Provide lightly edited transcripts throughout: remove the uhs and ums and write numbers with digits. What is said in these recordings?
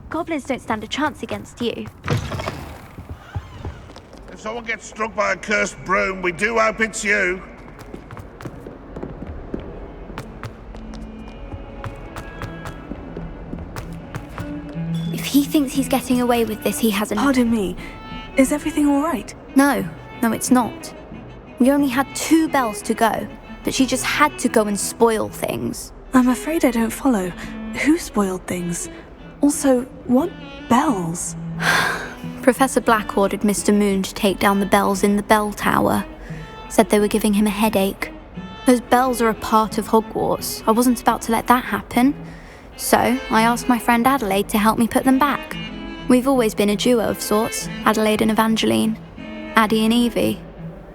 Goblins don't stand a chance against you. If someone gets struck by a cursed broom, we do hope it's you. If he thinks he's getting away with this, he hasn't. Pardon me. Is everything all right? No, it's not. We only had 2 bells to go, but she just had to go and spoil things. I'm afraid I don't follow. Who spoiled things? Also, what bells? Professor Black ordered Mr. Moon to take down the bells in the bell tower. Said they were giving him a headache. Those bells are a part of Hogwarts. I wasn't about to let that happen. So I asked my friend Adelaide to help me put them back. We've always been a duo of sorts, Adelaide and Evangeline. Addie and Evie.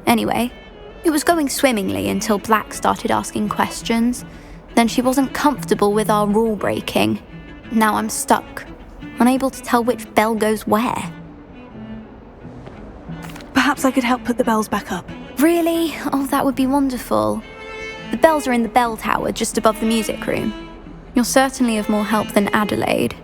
Anyway, it was going swimmingly until Black started asking questions. Then she wasn't comfortable with our rule breaking. Now I'm stuck, unable to tell which bell goes where. Perhaps I could help put the bells back up. Really? Oh, that would be wonderful. The bells are in the bell tower just above the music room. You're certainly of more help than Adelaide.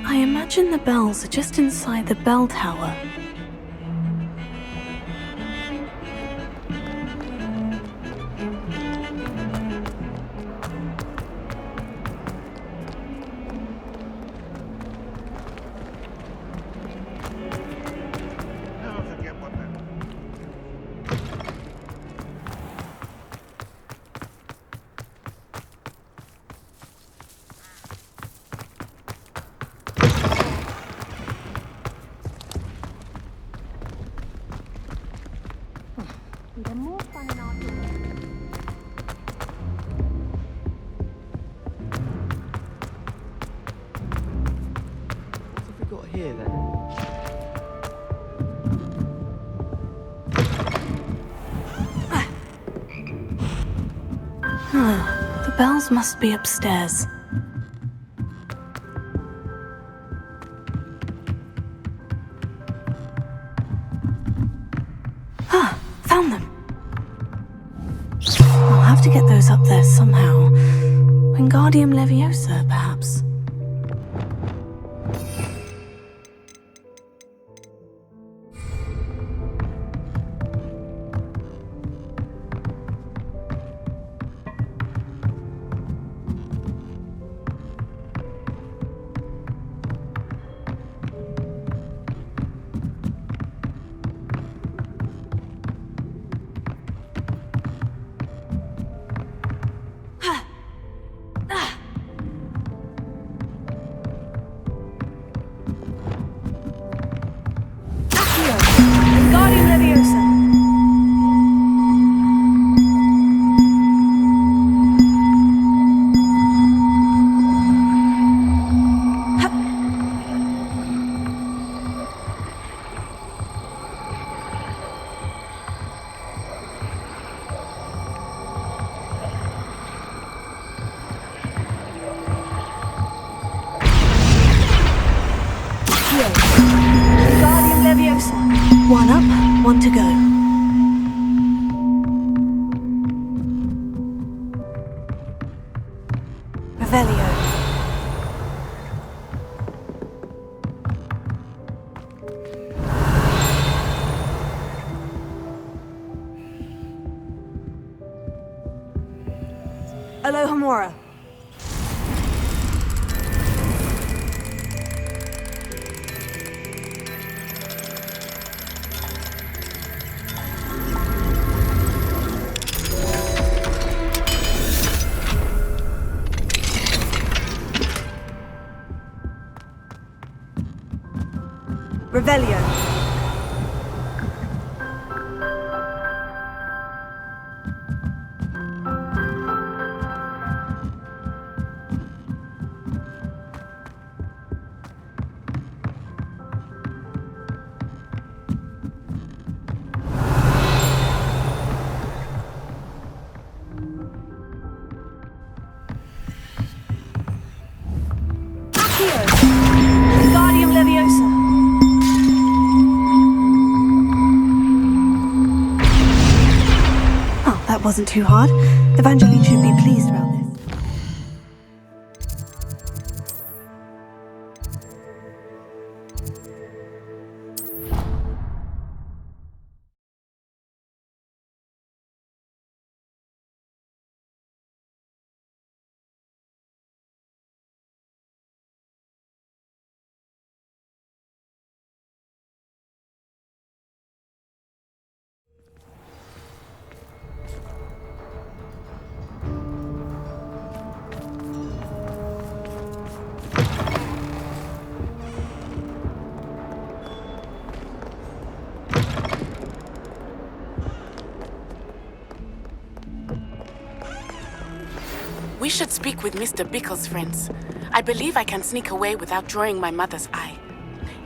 I imagine the bells are just inside the bell tower. Never forget what that... What have we got here then? The bells must be upstairs. Found them. I'll have to get those up there somehow. Wingardium Leviosa, perhaps. Wingardium Leviosa. Wingardium Leviosa. One up, one to go. Revelio. Alohomora. Revelio. Accio. Wingardium Leviosa. That wasn't too hard. Evangeline should be pleased about this. We should speak with Mr. Bickle's friends. I believe I can sneak away without drawing my mother's eye.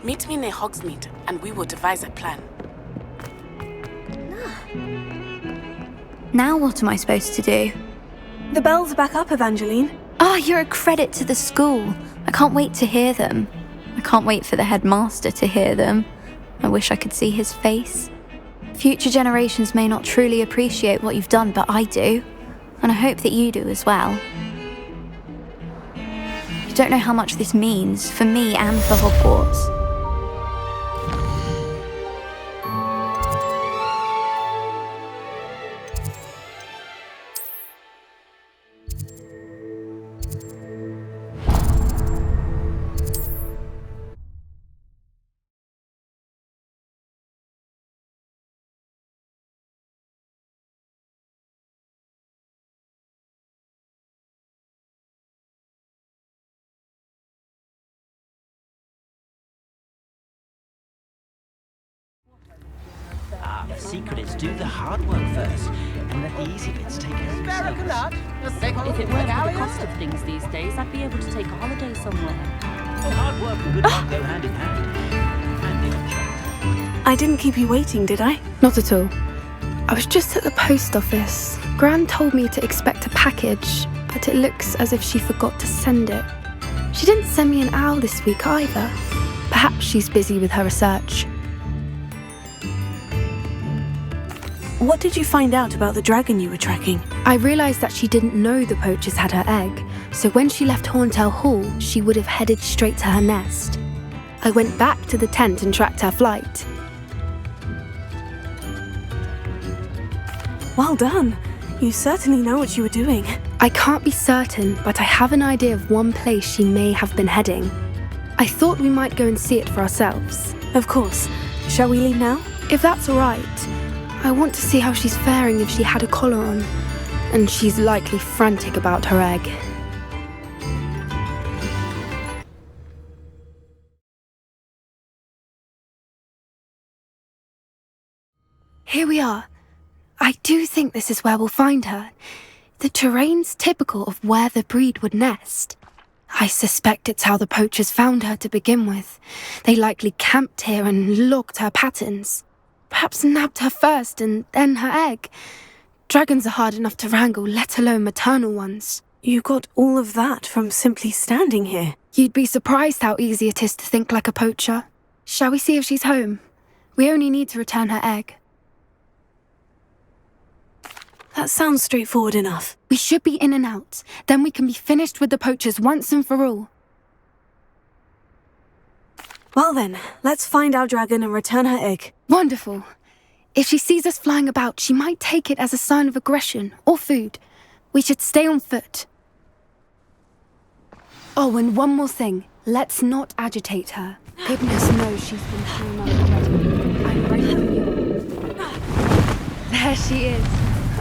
Meet me near Hogsmeade, and we will devise a plan. Now what am I supposed to do? The bells are back up, Evangeline. Oh, you're a credit to the school. I can't wait to hear them. I can't wait for the headmaster to hear them. I wish I could see his face. Future generations may not truly appreciate what you've done, but I do. And I hope that you do as well. You don't know how much this means for me and for Hogwarts. The secret is do the hard work first, and let the easy bits take care of themselves. If it weren't for the cost of things these days, I'd be able to take a holiday somewhere. Well, hard work and good luck go hand in hand. And the odd I didn't keep you waiting, did I? Not at all. I was just at the post office. Gran told me to expect a package, but it looks as if she forgot to send it. She didn't send me an owl this week either. Perhaps she's busy with her research. What did you find out about the dragon you were tracking? I realised that she didn't know the poachers had her egg, so when she left Horntail Hall, she would have headed straight to her nest. I went back to the tent and tracked her flight. Well done. You certainly know what you were doing. I can't be certain, but I have an idea of one place she may have been heading. I thought we might go and see it for ourselves. Of course. Shall we leave now? If that's all right. I want to see how she's faring if she had a collar on. And she's likely frantic about her egg. Here we are. I do think this is where we'll find her. The terrain's typical of where the breed would nest. I suspect it's how the poachers found her to begin with. They likely camped here and logged her patterns. Perhaps nabbed her first and then her egg. Dragons are hard enough to wrangle, let alone maternal ones. You got all of that from simply standing here. You'd be surprised how easy it is to think like a poacher. Shall we see if she's home? We only need to return her egg. That sounds straightforward enough. We should be in and out. Then we can be finished with the poachers once and for all. Well then, let's find our dragon and return her egg. Wonderful. If she sees us flying about, she might take it as a sign of aggression or food. We should stay on foot. Oh, and one more thing. Let's not agitate her. Goodness knows she's been through enough already. I'm ready for you. There she is,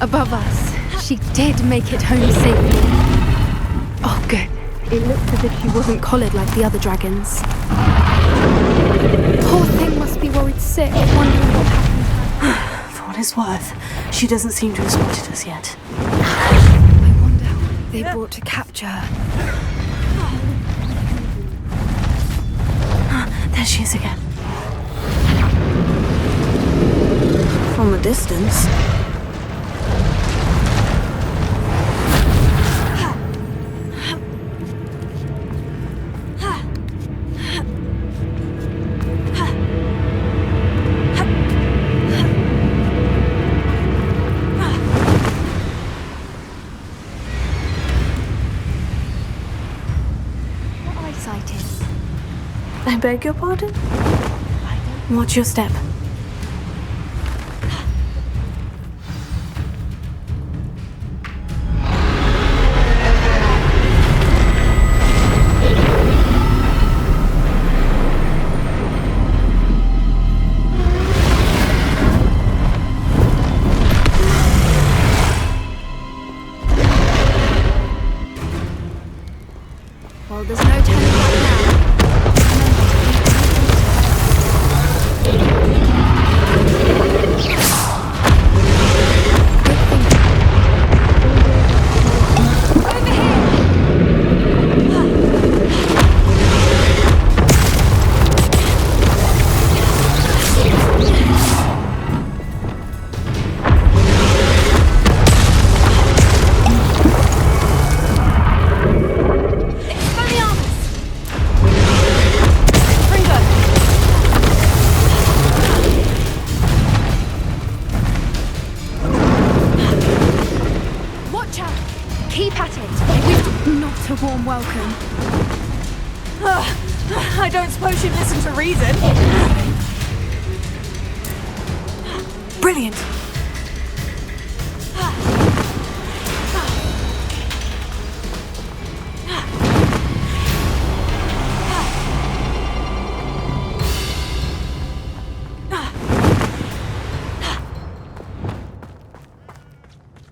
above us. She did make it home safely. Oh, good. It looks as if she wasn't collared like the other dragons. Poor thing must be worried sick, wondering what happened to her. For what it's worth, she doesn't seem to have spotted us yet. I wonder how many they brought to capture her. There she is again. From a distance. I beg your pardon? Watch your step. Well, there's no turning back now. don't suppose she'd listen to reason. Brilliant.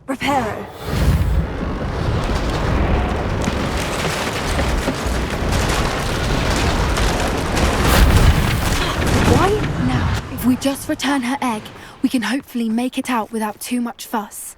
Reparo. Why? Now, if we just return her egg, we can hopefully make it out without too much fuss.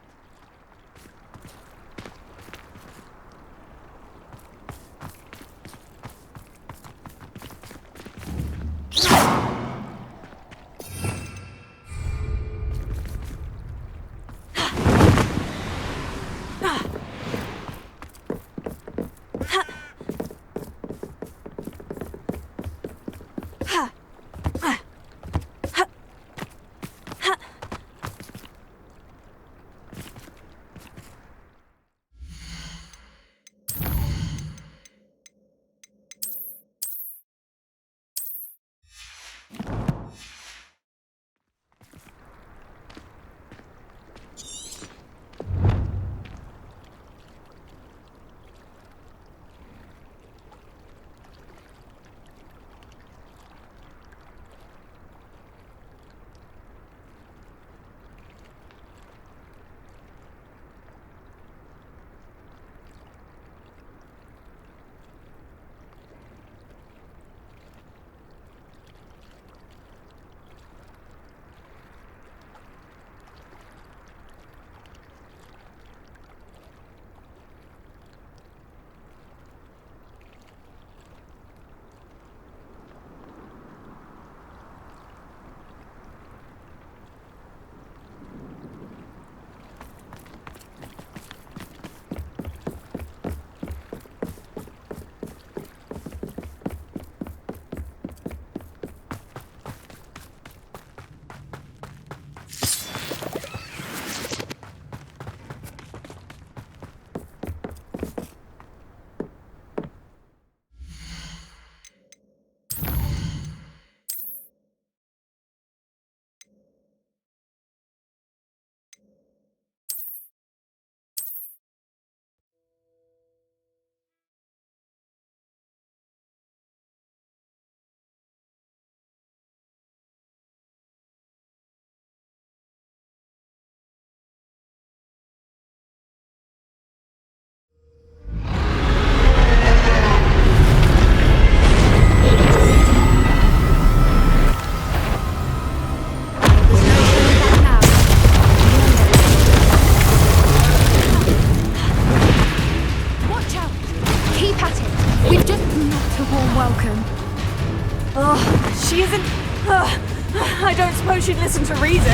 She isn't... I don't suppose she'd listen to reason.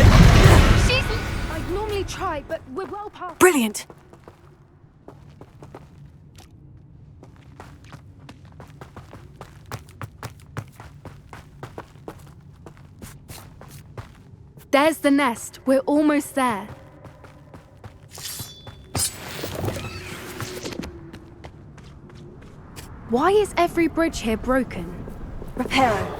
I'd normally try, but we're well past... Brilliant. There's the nest. We're almost there. Why is every bridge here broken? Reparo.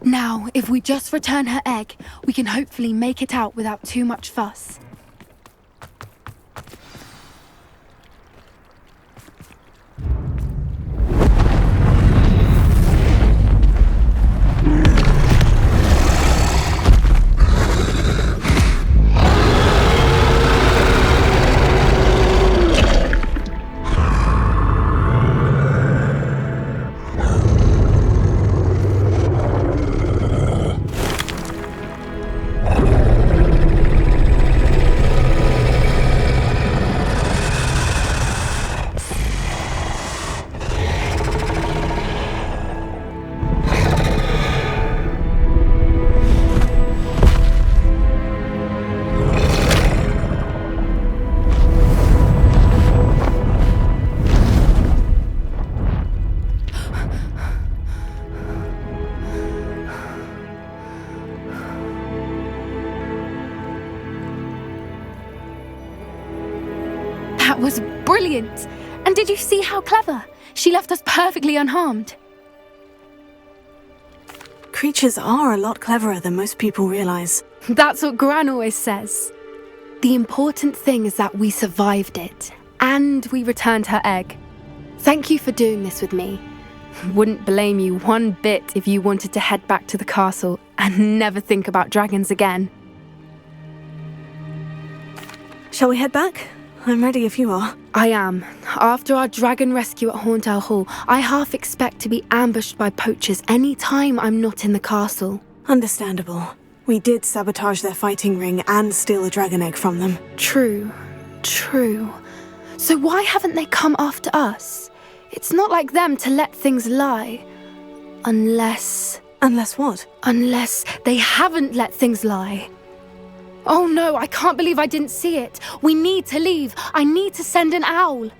Now, if we just return her egg, we can hopefully make it out without too much fuss. That was brilliant! And did you see how clever? She left us perfectly unharmed. Creatures are a lot cleverer than most people realize. That's what Gran always says. The important thing is that we survived it, and we returned her egg. Thank you for doing this with me. Wouldn't blame you one bit if you wanted to head back to the castle and never think about dragons again. Shall we head back? I'm ready if you are. I am. After our dragon rescue at Hauntow Hall, I half expect to be ambushed by poachers any time I'm not in the castle. Understandable. We did sabotage their fighting ring and steal a dragon egg from them. True. So why haven't they come after us? It's not like them to let things lie. Unless what? Unless they haven't let things lie. Oh no, I can't believe I didn't see it. We need to leave. I need to send an owl.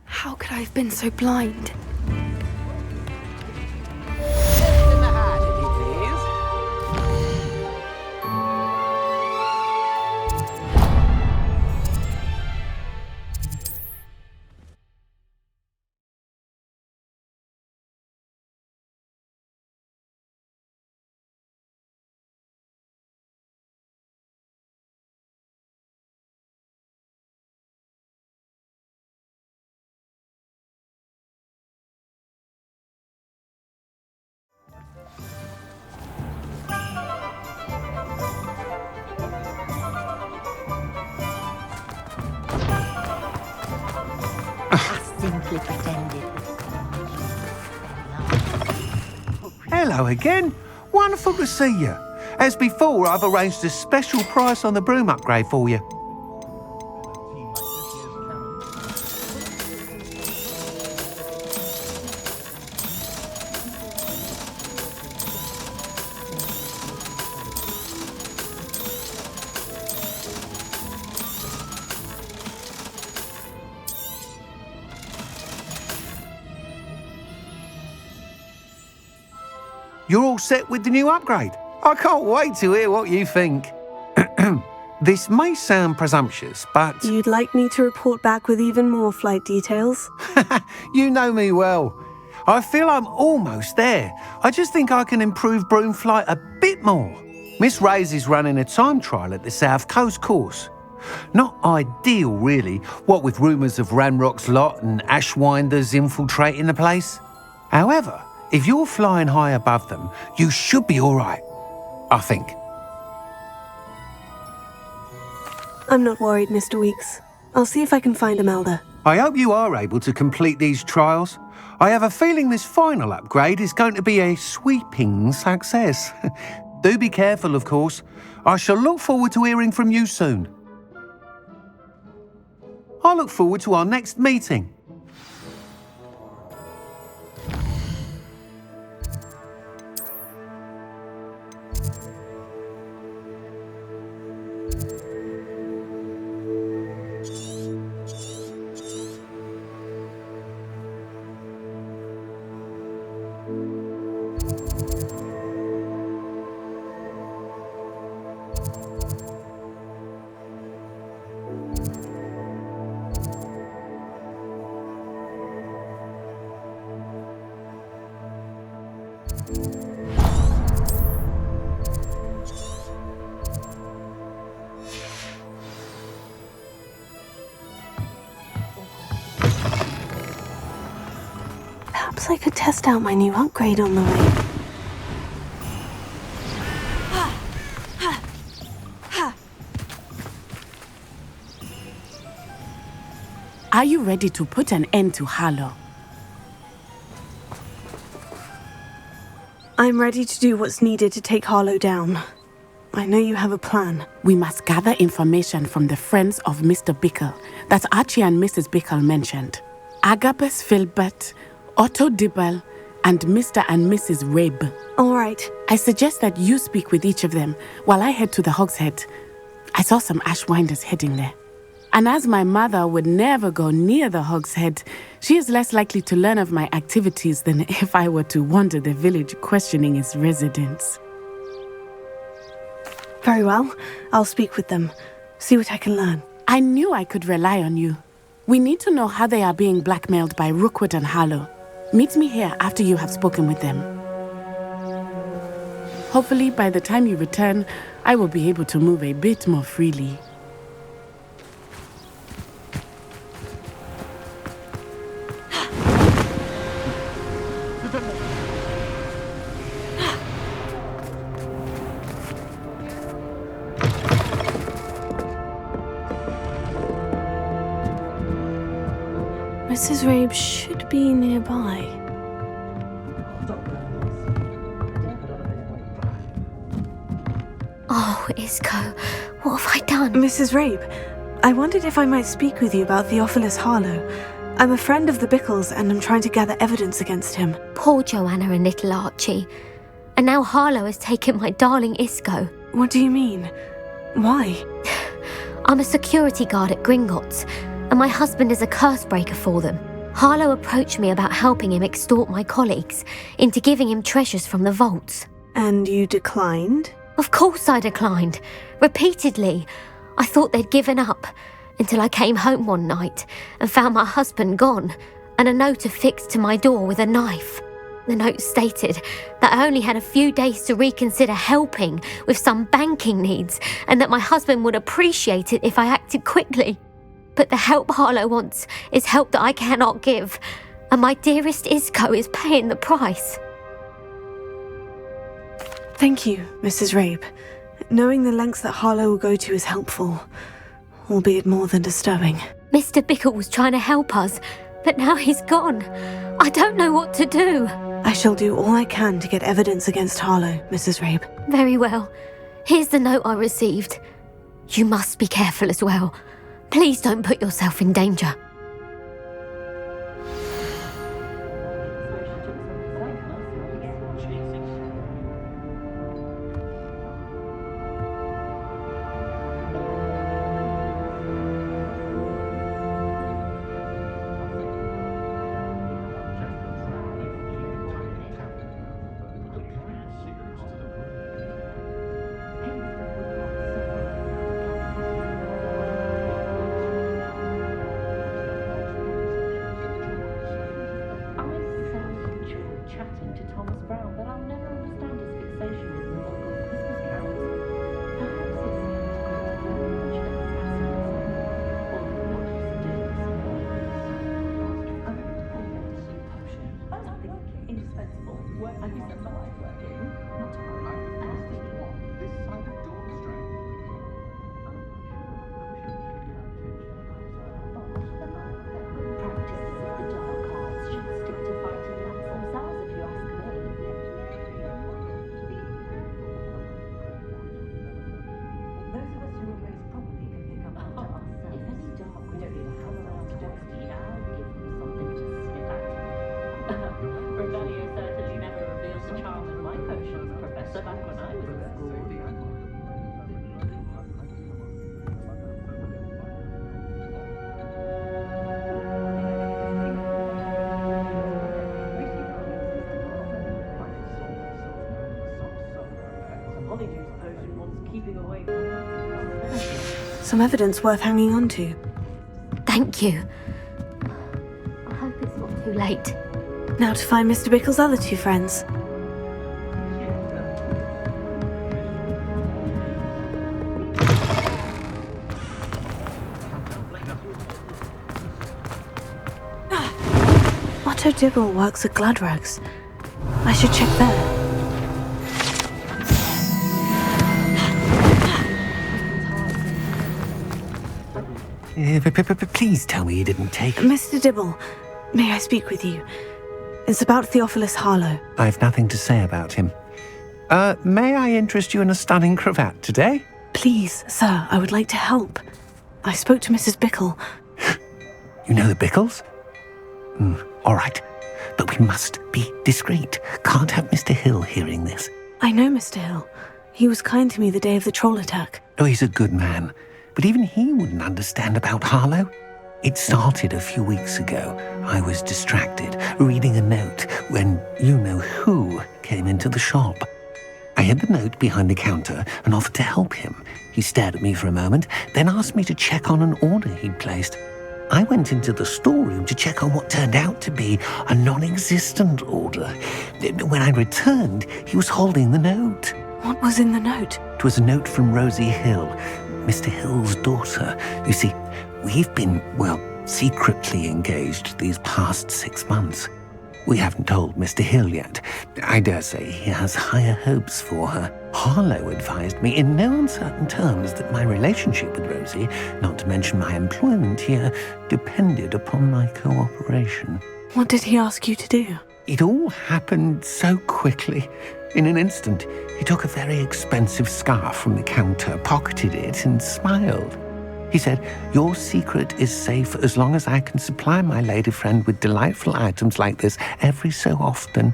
How could I have been so blind? Simply pretended. Hello again. Wonderful to see you. As before, I've arranged a special price on the broom upgrade for you. You're all set with the new upgrade. I can't wait to hear what you think. This may sound presumptuous, but... You'd like me to report back with even more flight details? You know me well. I feel I'm almost there. I just think I can improve broom flight a bit more. Miss Ray's is running a time trial at the South Coast course. Not ideal, really, what with rumours of Ranrock's lot and Ashwinders infiltrating the place. However, if you're flying high above them, you should be all right, I think. I'm not worried, Mr. Weeks. I'll see if I can find Imelda. I hope you are able to complete these trials. I have a feeling this final upgrade is going to be a sweeping success. Do be careful, of course. I shall look forward to hearing from you soon. I look forward to our next meeting. Perhaps I could test out my new upgrade on the way. Are you ready to put an end to Harlow? I'm ready to do what's needed to take Harlow down. I know you have a plan. We must gather information from the friends of Mr. Bickle that Archie and Mrs. Bickle mentioned. Agabus Filbert, Otto Dibble, and Mr. and Mrs. Rabe. All right. I suggest that you speak with each of them while I head to the Hogshead. I saw some Ashwinders heading there. And as my mother would never go near the Hogshead, she is less likely to learn of my activities than if I were to wander the village questioning its residents. Very well. I'll speak with them. See what I can learn. I knew I could rely on you. We need to know how they are being blackmailed by Rookwood and Harlow. Meet me here after you have spoken with them. Hopefully, by the time you return, I will be able to move a bit more freely. Mrs. Rabe should be nearby. Oh, Isco, what have I done? Mrs. Rabe, I wondered if I might speak with you about Theophilus Harlow. I'm a friend of the Bickles and I'm trying to gather evidence against him. Poor Joanna and little Archie. And now Harlow has taken my darling Isco. What do you mean? Why? I'm a security guard at Gringotts, and my husband is a curse breaker for them. Harlow approached me about helping him extort my colleagues into giving him treasures from the vaults. And you declined? Of course I declined. Repeatedly. I thought they'd given up, until I came home one night and found my husband gone, and a note affixed to my door with a knife. The note stated that I only had a few days to reconsider helping with some banking needs, and that my husband would appreciate it if I acted quickly. But the help Harlow wants is help that I cannot give, and my dearest Isco is paying the price. Thank you, Mrs. Rabe. Knowing the lengths that Harlow will go to is helpful, albeit more than disturbing. Mr. Bickle was trying to help us, but now he's gone. I don't know what to do. I shall do all I can to get evidence against Harlow, Mrs. Rabe. Very well. Here's the note I received. You must be careful as well. Please don't put yourself in danger. Chatting to Thomas Brown, but I'll never understand his fixation with the Mongol Christmas carols. Perhaps it's very much that fascinates him, or not just doing something indispensable. I use it for life working, not to worry. This side of Dawn Strand. Practices of the dark arts should stick to fighting amongst themselves, if you ask me. Those of us who were raised properly can pick up on ourselves. If any dark warriors come around Doxty, I'll give them something to sniff at. Revelio certainly never revealed the charm of my potions, Professor, back when I was in school. Some evidence worth hanging on to. Thank you. I hope it's not too late. Now to find Mr. Bickle's other two friends. Otto Dibble works at Gladrags. I should check there. Please tell me you didn't take... Mr. Dibble, may I speak with you? It's about Theophilus Harlow. I have nothing to say about him. May I interest you in a stunning cravat today? Please, sir, I would like to help. I spoke to Mrs. Bickle. You know the Bickles? All right. But we must be discreet. Can't have Mr. Hill hearing this. I know Mr. Hill. He was kind to me the day of the troll attack. Oh, he's a good man. But even he wouldn't understand about Harlow. It started a few weeks ago. I was distracted, reading a note, when you-know-who came into the shop. I hid the note behind the counter and offered to help him. He stared at me for a moment, then asked me to check on an order he'd placed. I went into the storeroom to check on what turned out to be a non-existent order. When I returned, he was holding the note. What was in the note? It was a note from Rosie Hill, Mr. Hill's daughter. You see, we've been, secretly engaged these past 6 months. We haven't told Mr. Hill yet. I dare say he has higher hopes for her. Harlow advised me in no uncertain terms that my relationship with Rosie, not to mention my employment here, depended upon my cooperation. What did he ask you to do? It all happened so quickly. In an instant, he took a very expensive scarf from the counter, pocketed it, and smiled. He said, "Your secret is safe as long as I can supply my lady friend with delightful items like this every so often."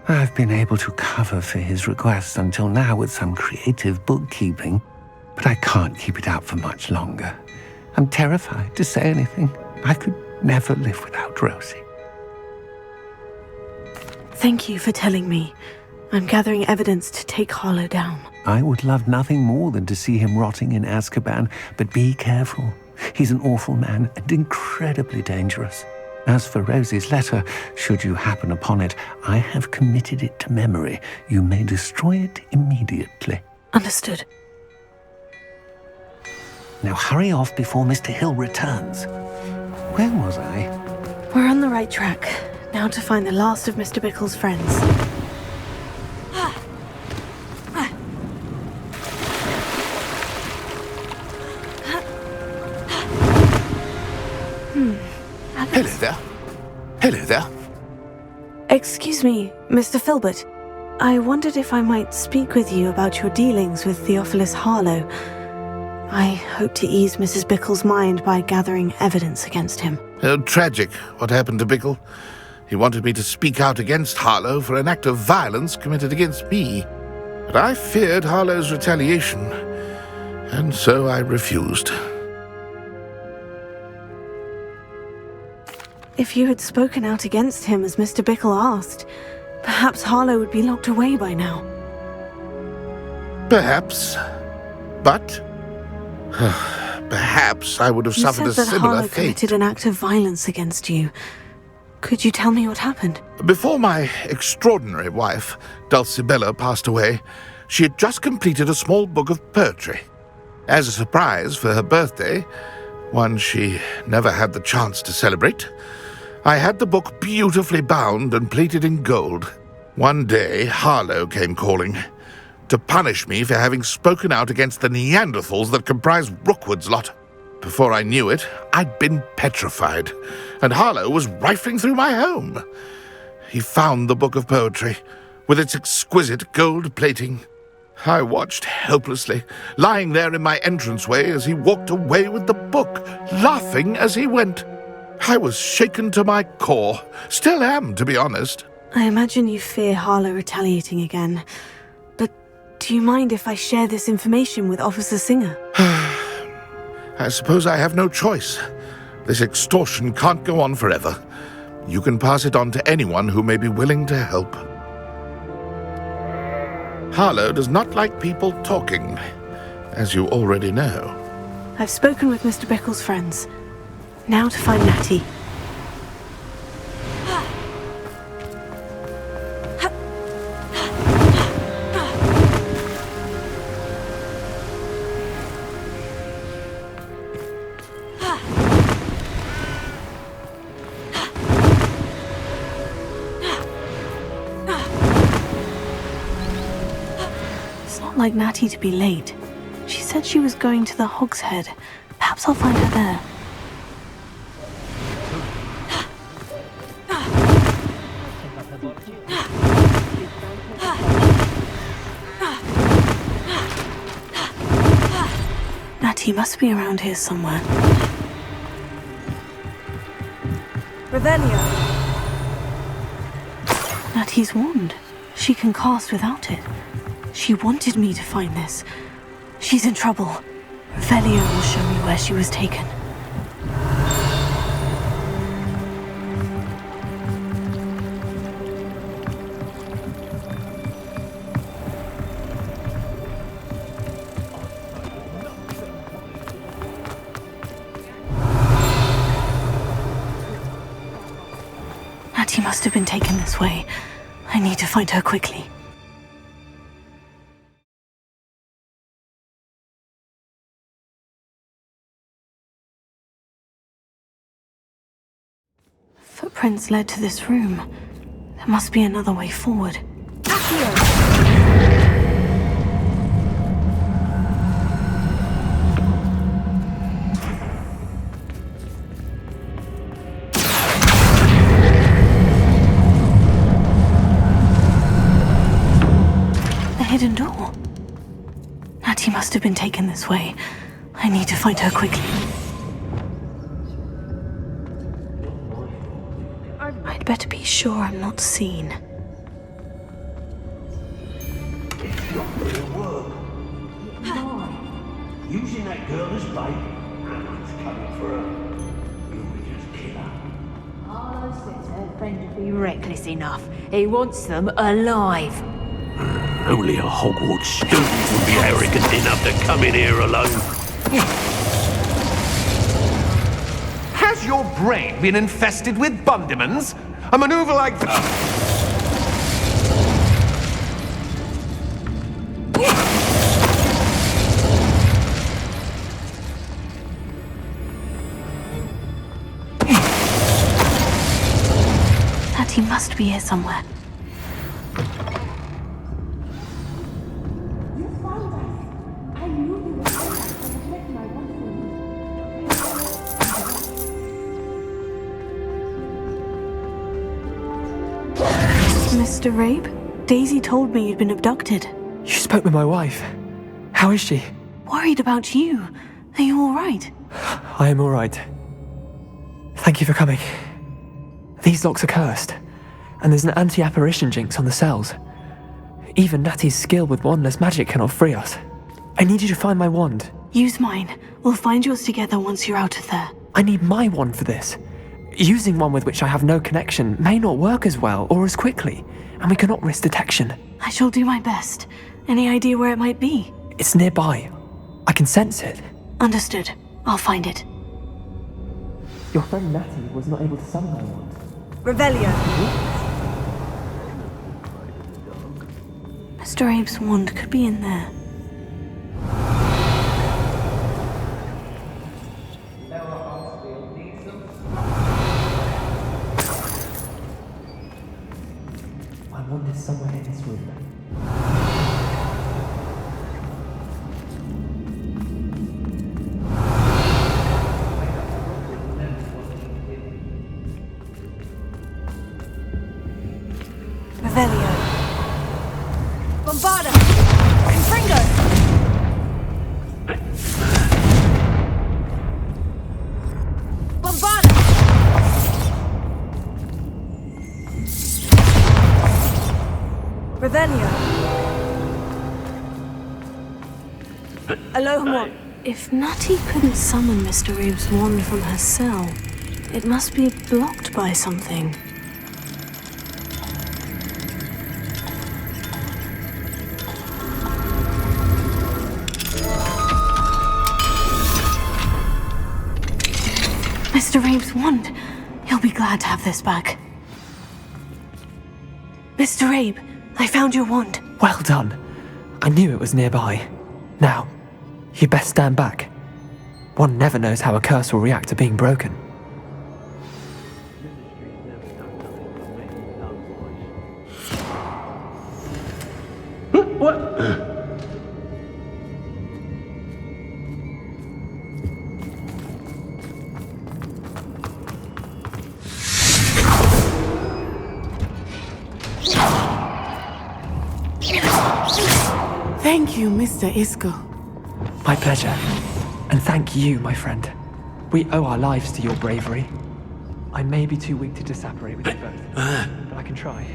I've been able to cover for his requests until now with some creative bookkeeping, but I can't keep it up for much longer. I'm terrified to say anything. I could never live without Rosie. Thank you for telling me. I'm gathering evidence to take Harlow down. I would love nothing more than to see him rotting in Azkaban, but be careful. He's an awful man and incredibly dangerous. As for Rosie's letter, should you happen upon it, I have committed it to memory. You may destroy it immediately. Understood. Now hurry off before Mr. Hill returns. Where was I? We're on the right track. Now to find the last of Mr. Bickle's friends. Hello there. Hello there. Excuse me, Mr. Filbert. I wondered if I might speak with you about your dealings with Theophilus Harlow. I hope to ease Mrs. Bickle's mind by gathering evidence against him. Oh, tragic what happened to Bickle. He wanted me to speak out against Harlow for an act of violence committed against me. But I feared Harlow's retaliation, and so I refused. If you had spoken out against him as Mr. Bickle asked, perhaps Harlow would be locked away by now. Perhaps. But perhaps I would have suffered a You said that similar Harlow fate. committed an act of violence against you. Could you tell me what happened? Before my extraordinary wife, Dulcibella, passed away, she had just completed a small book of poetry. As a surprise for her birthday, one she never had the chance to celebrate, I had the book beautifully bound and plated in gold. One day, Harlow came calling to punish me for having spoken out against the Neanderthals that comprise Rookwood's lot. Before I knew it, I'd been petrified, and Harlow was rifling through my home. He found the book of poetry, with its exquisite gold plating. I watched helplessly, lying there in my entranceway as he walked away with the book, laughing as he went. I was shaken to my core. Still am, to be honest. I imagine you fear Harlow retaliating again. But do you mind if I share this information with Officer Singer? I suppose I have no choice. This extortion can't go on forever. You can pass it on to anyone who may be willing to help. Harlow does not like people talking, as you already know. I've spoken with Mr. Bickle's friends. Now to find Natty. It's not like Natty to be late. She said she was going to the Hog's Head. Perhaps I'll find her there. Natty must be around here somewhere. Revelio. Natty's wand. She can cast without it. She wanted me to find this. She's in trouble. Velio will show me where she was taken. Natty must have been taken this way. I need to find her quickly. Footprints led to this room. There must be another way forward. The hidden door. Natty must have been taken this way. I need to find her quickly. I'd better be sure I'm not seen. Using that girl as bait, Alan's coming for her. You'll just kill her. Harlow says her friend would be reckless enough. He wants them alive. Only a Hogwarts student would be arrogant enough to come in here alone. Has your brain been infested with bundimans? A maneuver like that. Natty must be here somewhere. Mr. Rabe? Daisy told me you'd been abducted. You spoke with my wife. How is she? Worried about you. Are you all right? I am all right. Thank you for coming. These locks are cursed, and there's an anti-apparition jinx on the cells. Even Natty's skill with wandless magic cannot free us. I need you to find my wand. Use mine. We'll find yours together once you're out of there. I need my wand for this. Using one with which I have no connection may not work as well or as quickly, and we cannot risk detection. I shall do my best. Any idea where it might be? It's nearby. I can sense it. Understood. I'll find it. Your friend Natty was not able to summon my wand. Revelio. Mr. Abe's wand could be in there. My wand is somewhere in this room. Revelio. Bombarda! Confringo! Bombarda! Revelio. Alohomon. If Natty couldn't summon Mr. Reeves' wand from her cell, it must be blocked by something. Mr. Abe's wand. He'll be glad to have this back. Mr. Abe, I found your wand. Well done. I knew it was nearby. Now, you best stand back. One never knows how a curse will react to being broken. What? Thank you, Mr. Isco. My pleasure. And thank you, my friend. We owe our lives to your bravery. I may be too weak to disapparate with you both, but I can try.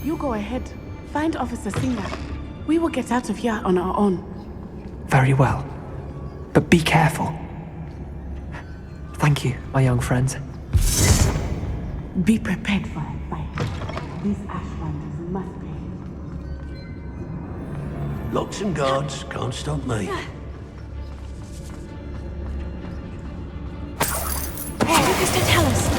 You go ahead. Find Officer Singer. We will get out of here on our own. Very well. But be careful. Thank you, my young friends. Be prepared for a fight. These Ashwinders must pay. Locks and guards can't stop me. Mr. Tellus.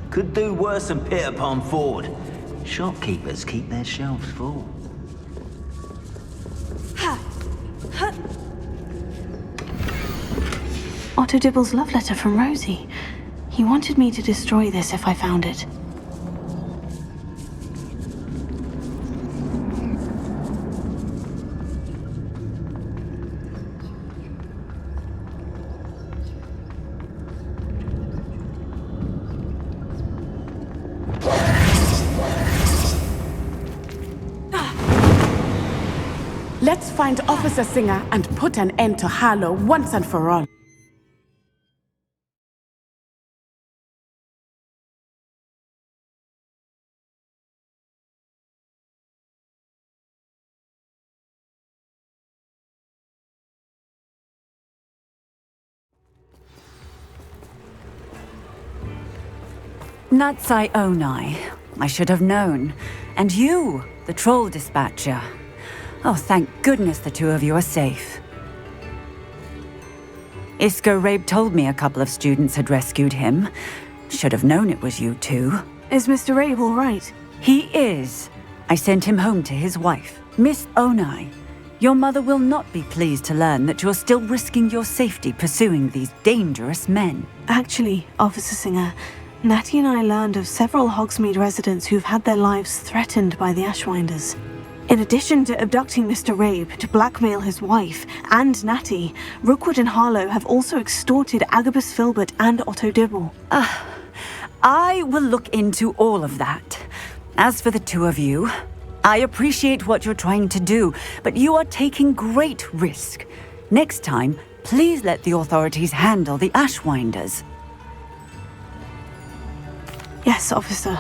Could do worse than Peter Pan Ford. Shopkeepers keep their shelves full. Otto Dibble's love letter from Rosie. He wanted me to destroy this if I found it. Let's find Officer Singer and put an end to Harlow once and for all. Natsai Onai. I should have known. And you, the troll dispatcher. Oh, thank goodness the two of you are safe. Isco Rabe told me a couple of students had rescued him. Should have known it was you two. Is Mr. Rabe all right? He is. I sent him home to his wife, Miss Onai. Your mother will not be pleased to learn that you're still risking your safety pursuing these dangerous men. Actually, Officer Singer, Natty and I learned of several Hogsmeade residents who've had their lives threatened by the Ashwinders. In addition to abducting Mr. Rabe to blackmail his wife and Natty, Rookwood and Harlow have also extorted Agabus Filbert and Otto Dibble. I will look into all of that. As for the two of you, I appreciate what you're trying to do, but you are taking great risk. Next time, please let the authorities handle the Ashwinders. Yes, officer.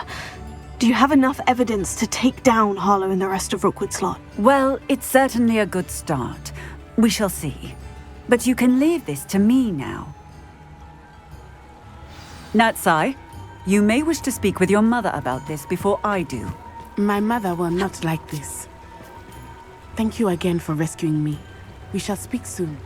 Do you have enough evidence to take down Harlow and the rest of Rookwood's lot? Well, it's certainly a good start. We shall see. But you can leave this to me now. Natsai, you may wish to speak with your mother about this before I do. My mother will not like this. Thank you again for rescuing me. We shall speak soon.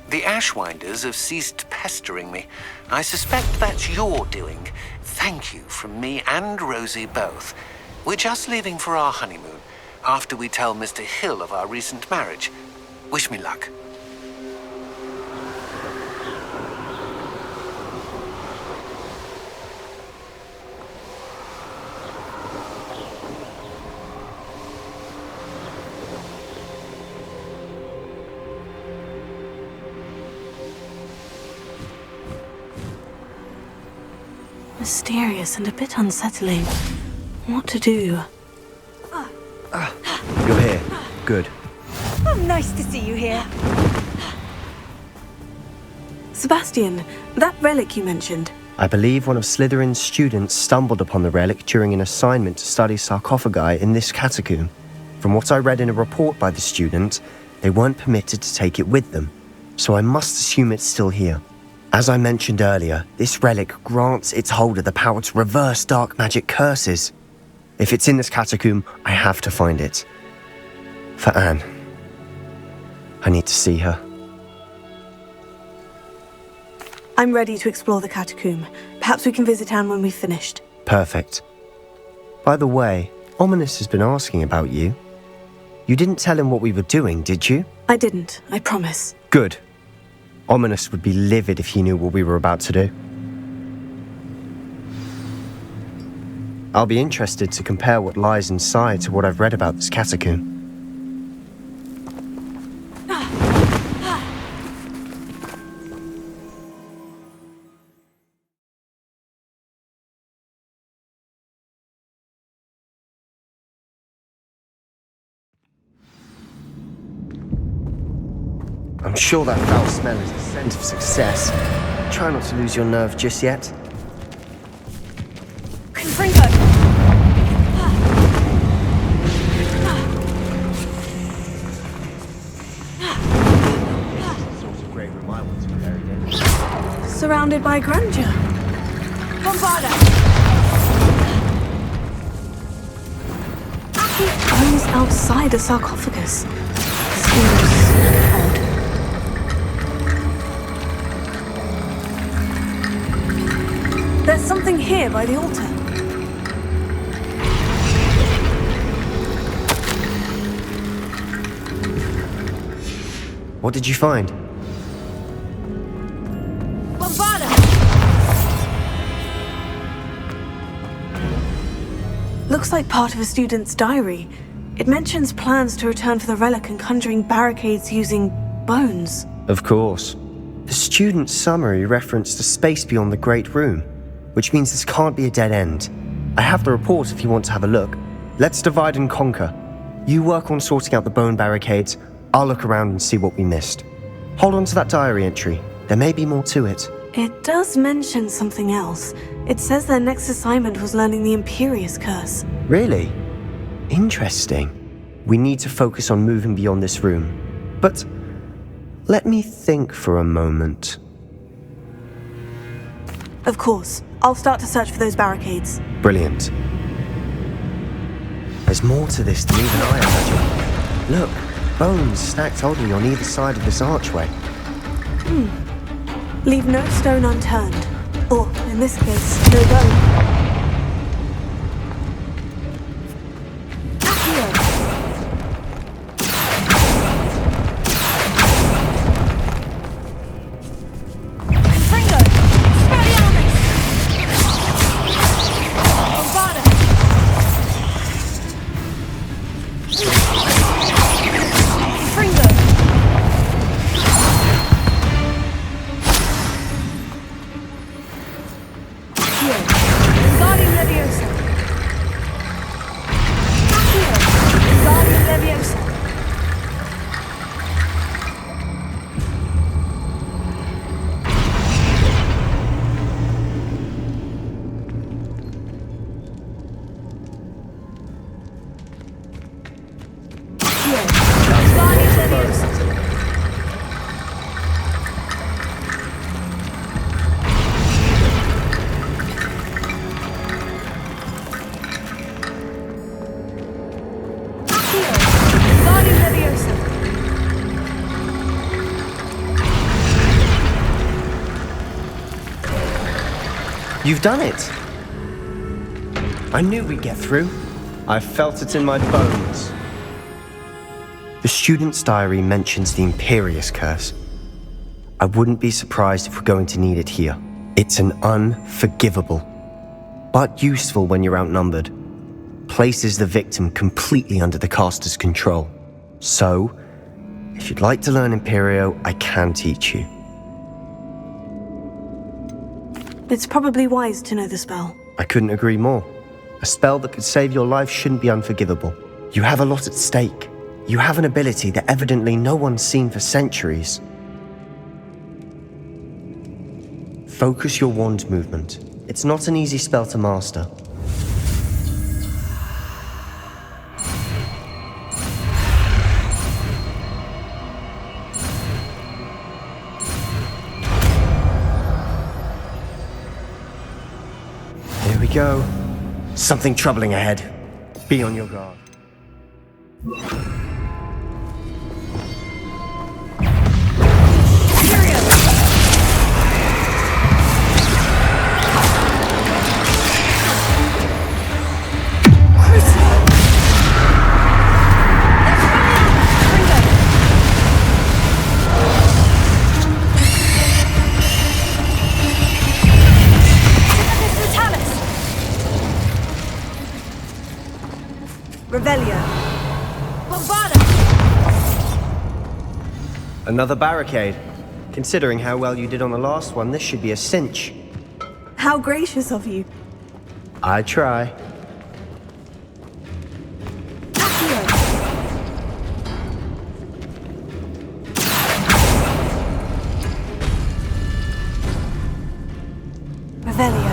The Ashwinders have ceased pestering me. I suspect that's your doing. Thank you from me and Rosie both. We're just leaving for our honeymoon, after we tell Mr. Hill of our recent marriage. Wish me luck. Mysterious and a bit unsettling. What to do? You're here. Good. Oh, nice to see you here. Sebastian, that relic you mentioned, I believe one of Slytherin's students stumbled upon the relic during an assignment to study sarcophagi in this catacomb. From what I read in a report by the student, they weren't permitted to take it with them, so I must assume it's still here. As I mentioned earlier, this relic grants its holder the power to reverse dark magic curses. If it's in this catacomb, I have to find it. For Anne. I need to see her. I'm ready to explore the catacomb. Perhaps we can visit Anne when we've finished. Perfect. By the way, Ominous has been asking about you. You didn't tell him what we were doing, did you? I didn't, I promise. Good. Ominous would be livid if he knew what we were about to do. I'll be interested to compare what lies inside to what I've read about this catacomb. I'm sure that foul smell is a scent of success. Try not to lose your nerve just yet. Confringo! Surrounded by grandeur. Bombarda! Bones outside a sarcophagus. Seems odd. There's something here by the altar. What did you find? Bombarda! Looks like part of a student's diary. It mentions plans to return for the relic and conjuring barricades using bones. Of course. The student's summary referenced a space beyond the Great Room, which means this can't be a dead end. I have the report if you want to have a look. Let's divide and conquer. You work on sorting out the bone barricades, I'll look around and see what we missed. Hold on to that diary entry. There may be more to it. It does mention something else. It says their next assignment was learning the Imperious Curse. Really? Interesting. We need to focus on moving beyond this room. But let me think for a moment. Of course. I'll start to search for those barricades. Brilliant. There's more to this than even I imagined. Look, bones stacked oddly on either side of this archway. Leave no stone unturned. Or, in this case, no bone. You've done it! I knew we'd get through. I felt it in my bones. The student's diary mentions the Imperious Curse. I wouldn't be surprised if we're going to need it here. It's an unforgivable, but useful when you're outnumbered. Places the victim completely under the caster's control. So, if you'd like to learn Imperio, I can teach you. It's probably wise to know the spell. I couldn't agree more. A spell that could save your life shouldn't be unforgivable. You have a lot at stake. You have an ability that evidently no one's seen for centuries. Focus your wand movement. It's not an easy spell to master. Here we go. Something troubling ahead. Be on your guard. Another barricade. Considering how well you did on the last one, this should be a cinch. How gracious of you. I try. Revelio.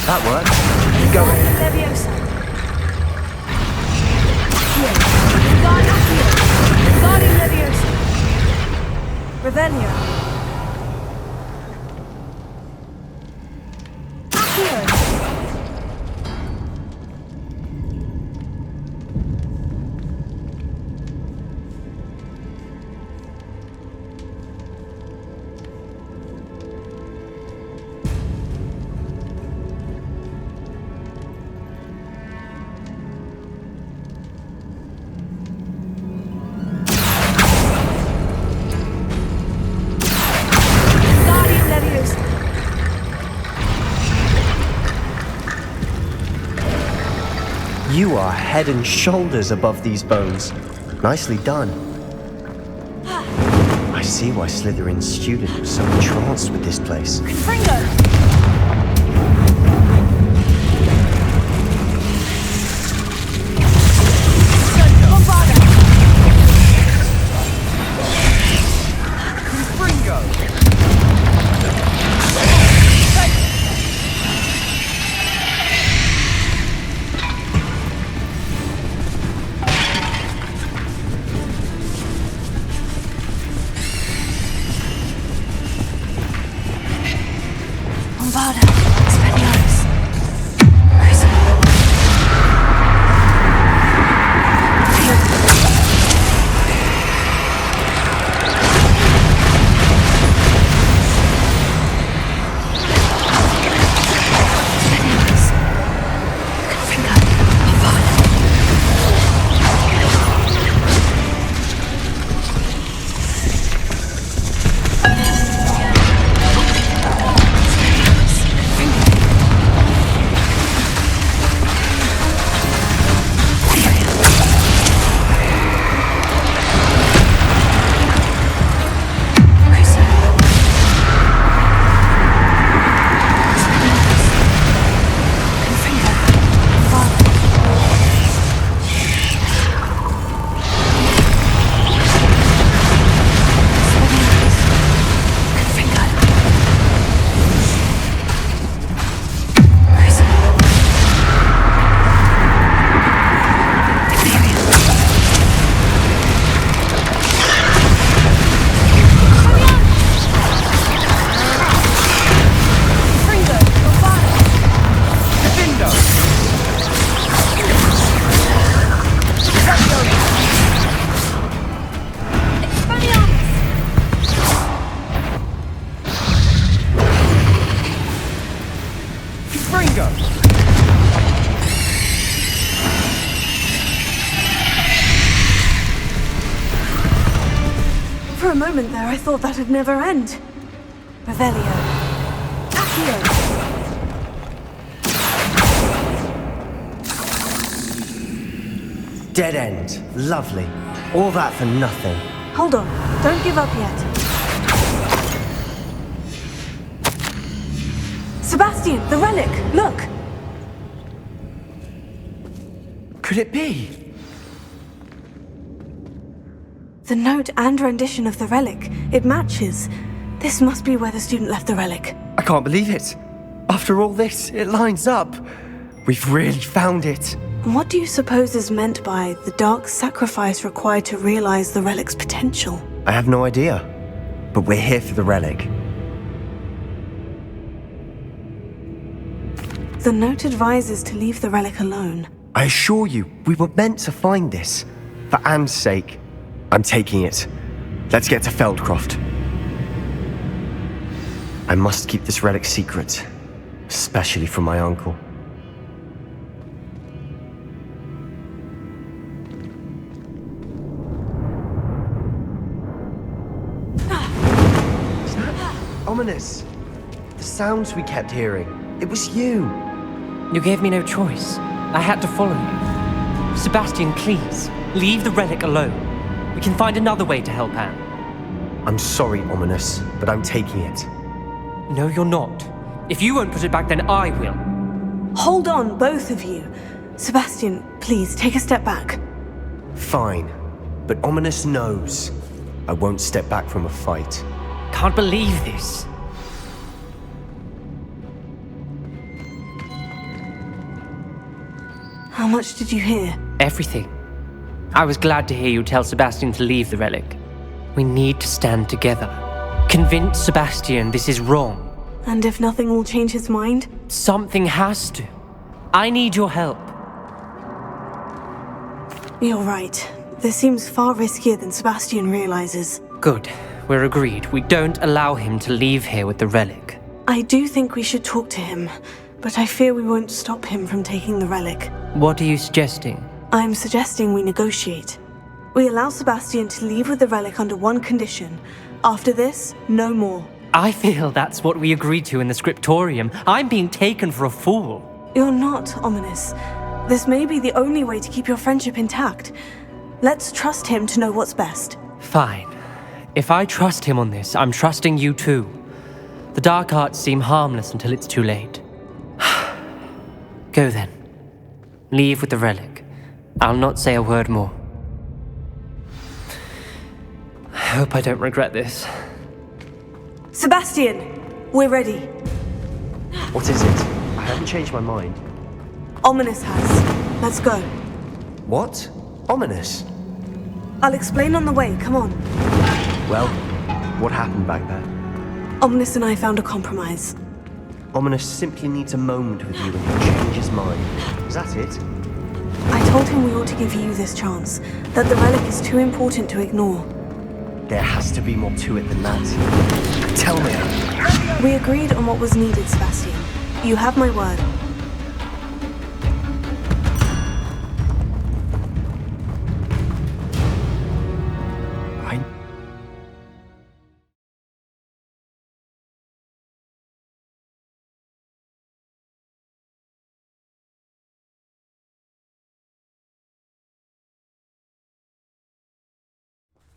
That worked. Keep going. Leviosa. Leviosa. Revelio. You are head and shoulders above these bones. Nicely done. I see why Slytherin's student was so entranced with this place. For a moment there, I thought that'd never end. Revelio. Accio. Dead end. Lovely. All that for nothing. Hold on. Don't give up yet. Sebastian, the relic! Look! Could it be? The note and rendition of the relic. It matches. This must be where the student left the relic. I can't believe it. After all this, it lines up. We've really found it. What do you suppose is meant by the dark sacrifice required to realize the relic's potential? I have no idea. But we're here for the relic. The note advises to leave the relic alone. I assure you, we were meant to find this. For Anne's sake. I'm taking it. Let's get to Feldcroft. I must keep this relic secret. Especially from my uncle. Is that ominous? The sounds we kept hearing. It was you. You gave me no choice. I had to follow you. Sebastian, please, leave the relic alone. We can find another way to help Anne. I'm sorry, Ominous, but I'm taking it. No, you're not. If you won't put it back, then I will. Hold on, both of you. Sebastian, please, take a step back. Fine. But Ominous knows. I won't step back from a fight. Can't believe this. How much did you hear? Everything. I was glad to hear you tell Sebastian to leave the relic. We need to stand together. Convince Sebastian this is wrong. And if nothing will change his mind? Something has to. I need your help. You're right. This seems far riskier than Sebastian realizes. Good. We're agreed. We don't allow him to leave here with the relic. I do think we should talk to him, but I fear we won't stop him from taking the relic. What are you suggesting? I'm suggesting we negotiate. We allow Sebastian to leave with the relic under one condition. After this, no more. I feel that's what we agreed to in the scriptorium. I'm being taken for a fool. You're not, Ominous. This may be the only way to keep your friendship intact. Let's trust him to know what's best. Fine. If I trust him on this, I'm trusting you too. The dark arts seem harmless until it's too late. Go then. Leave with the relic. I'll not say a word more. I hope I don't regret this. Sebastian! We're ready. What is it? I haven't changed my mind. Ominous has. Let's go. What? Ominous? I'll explain on the way, come on. Well, what happened back there? Ominous and I found a compromise. Ominous simply needs a moment with you and he'll change his mind. Is that it? I told him we ought to give you this chance, that the relic is too important to ignore. There has to be more to it than that. Tell me. We agreed on what was needed, Sebastian. You have my word.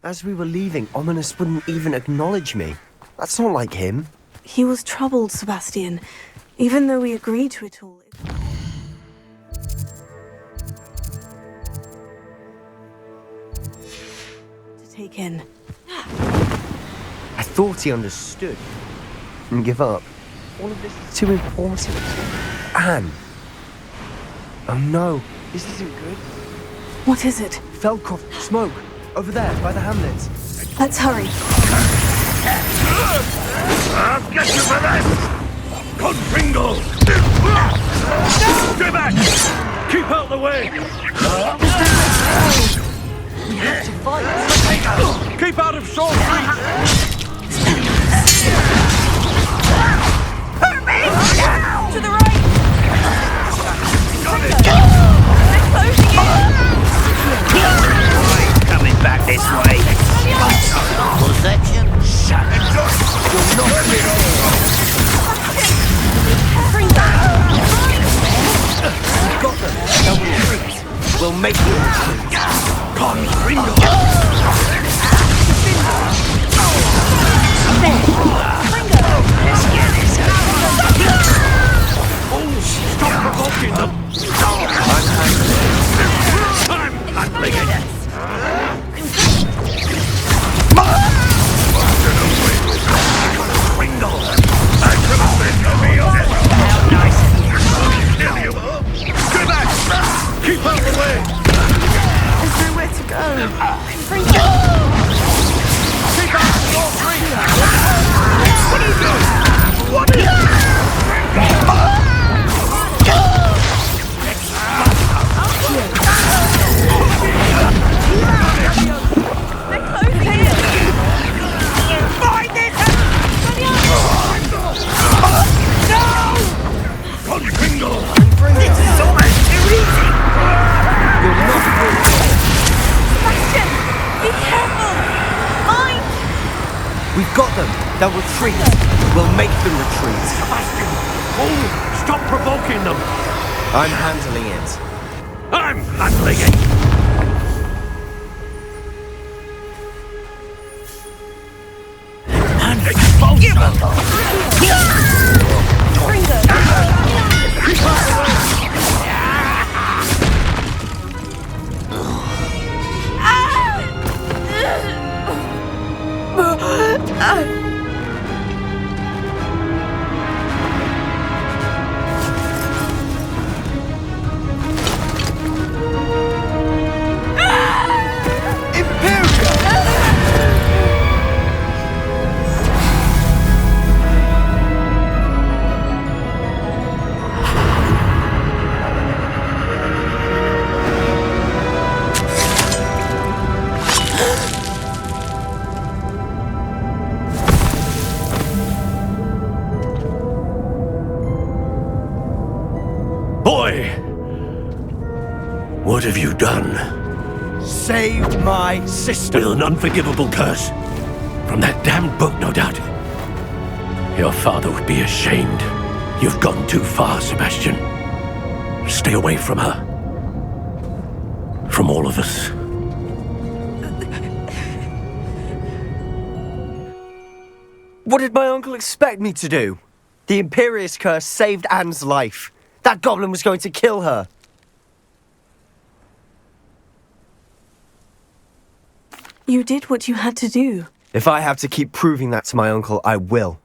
As we were leaving, Ominous wouldn't even acknowledge me. That's not like him. He was troubled, Sebastian. Even though we agreed to it all. To take in. I thought he understood. And give up. All of this is too important. Anne. Oh no, this isn't good. What is it? Feldcroft, smoke. Over there, by the hamlet. Let's hurry. I'll get you for this! Confringo! Stay back! Keep out the way! We have to fight! Keep out of short reach! Hurt me! To the right! Got it! They're closing in! Coming back this way. Was that you? Shut it. You're not We've got them. Now we'll freeze. We'll make it. Confringo! Let's get this over. provoking them! I'm handling it! Kringle! I could have been no meal! How nice of you! Kill you! Get back! Keep out of the way! There's nowhere to go. Keep out of your tree! What are you doing? What is We've got them. They'll retreat. We'll make them retreat. Sebastian! Oh, stop provoking them! I'm handling it. I'm handling it! And Boy! What have you done? Saved my sister. With an unforgivable curse. From that damned book, no doubt. Your father would be ashamed. You've gone too far, Sebastian. Stay away from her. From all of us. What did my uncle expect me to do? The Imperious curse saved Anne's life. That goblin was going to kill her. You did what you had to do. If I have to keep proving that to my uncle, I will.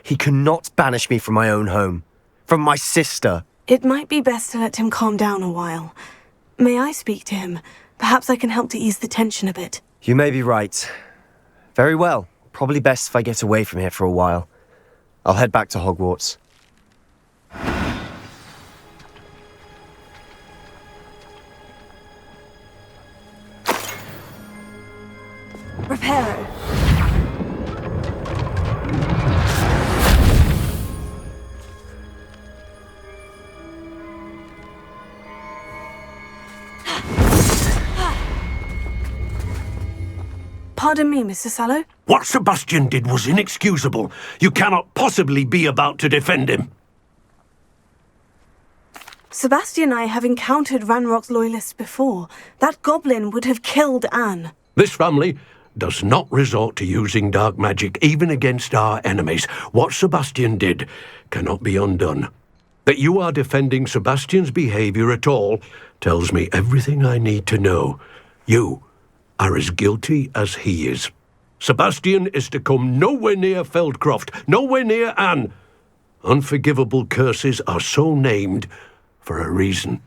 He cannot banish me from my own home. From my sister. It might be best to let him calm down a while. May I speak to him? Perhaps I can help to ease the tension a bit. You may be right. Very well. Probably best if I get away from here for a while. I'll head back to Hogwarts. Reparo. Pardon me, Mr. Sallow. What Sebastian did was inexcusable. You cannot possibly be about to defend him. Sebastian and I have encountered Ranrock's loyalists before. That goblin would have killed Anne. This family does not resort to using dark magic even against our enemies. What Sebastian did cannot be undone. That you are defending Sebastian's behavior at all tells me everything I need to know. You are as guilty as he is. Sebastian is to come nowhere near Feldcroft, nowhere near Anne. Unforgivable curses are so named for a reason.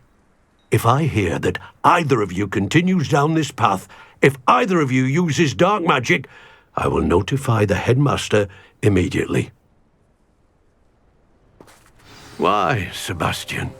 If I hear that either of you continues down this path, if either of you uses dark magic, I will notify the headmaster immediately. Why, Sebastian?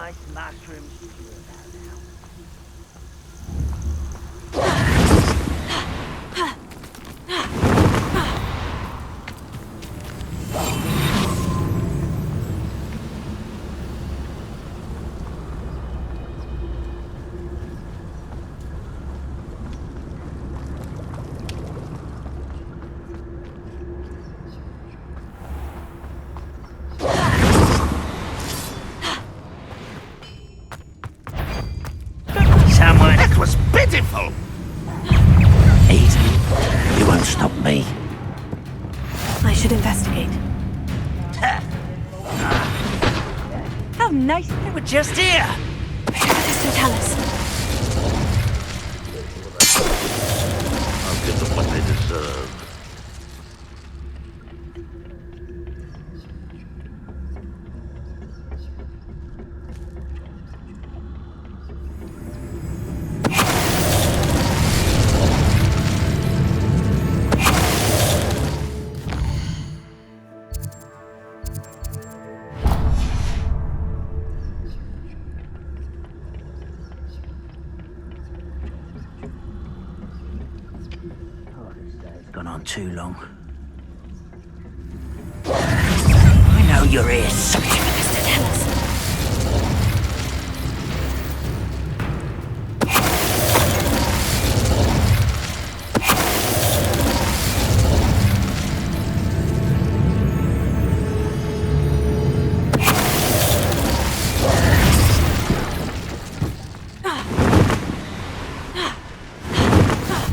nice mushroom stew about now. That was pitiful! Easy. You won't stop me. I should investigate. How nice. They were just here. What does it tell us? I'll give them what they deserve. Gone on too long. I know you're here. Something has to tell us.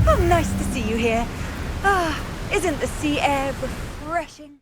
How nice to see you here. Ah, isn't the sea air refreshing?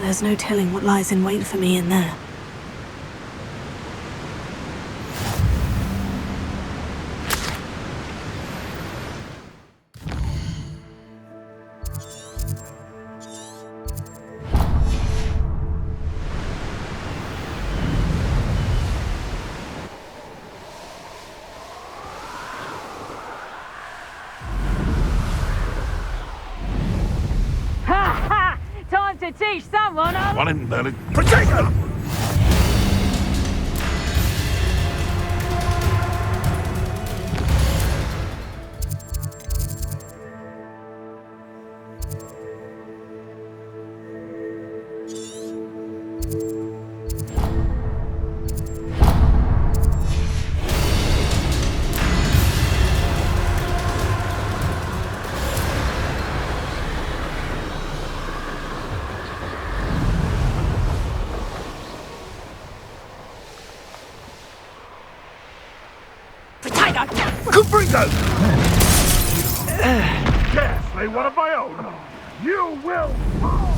There's no telling what lies in wait for me in there. Time to teach someone a... One in Berlin. Potato! Caprito! Dare slay one of my own! You will fall!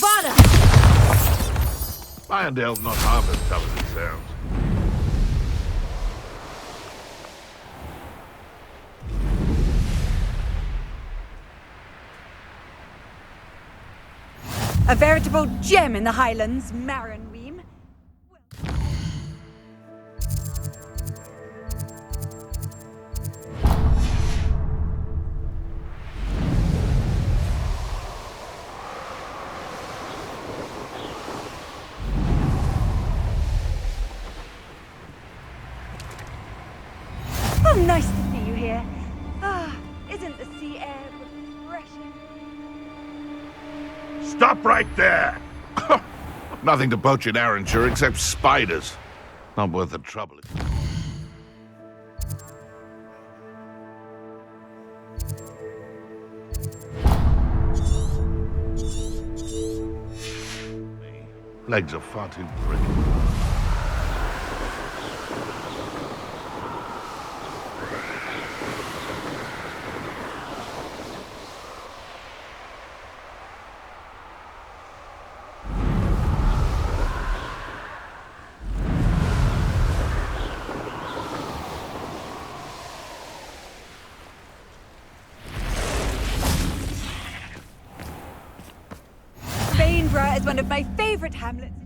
Avada! Irondale's not half as tough as it sounds. A veritable gem in the Highlands, Maranweem. Oh, nice to see you here. Ah, isn't the sea air refreshing? Stop right there! Nothing to poach in Arranshire except spiders. Not worth the trouble. Legs are far too brittle. Bainborough is one of my favorite hamlets.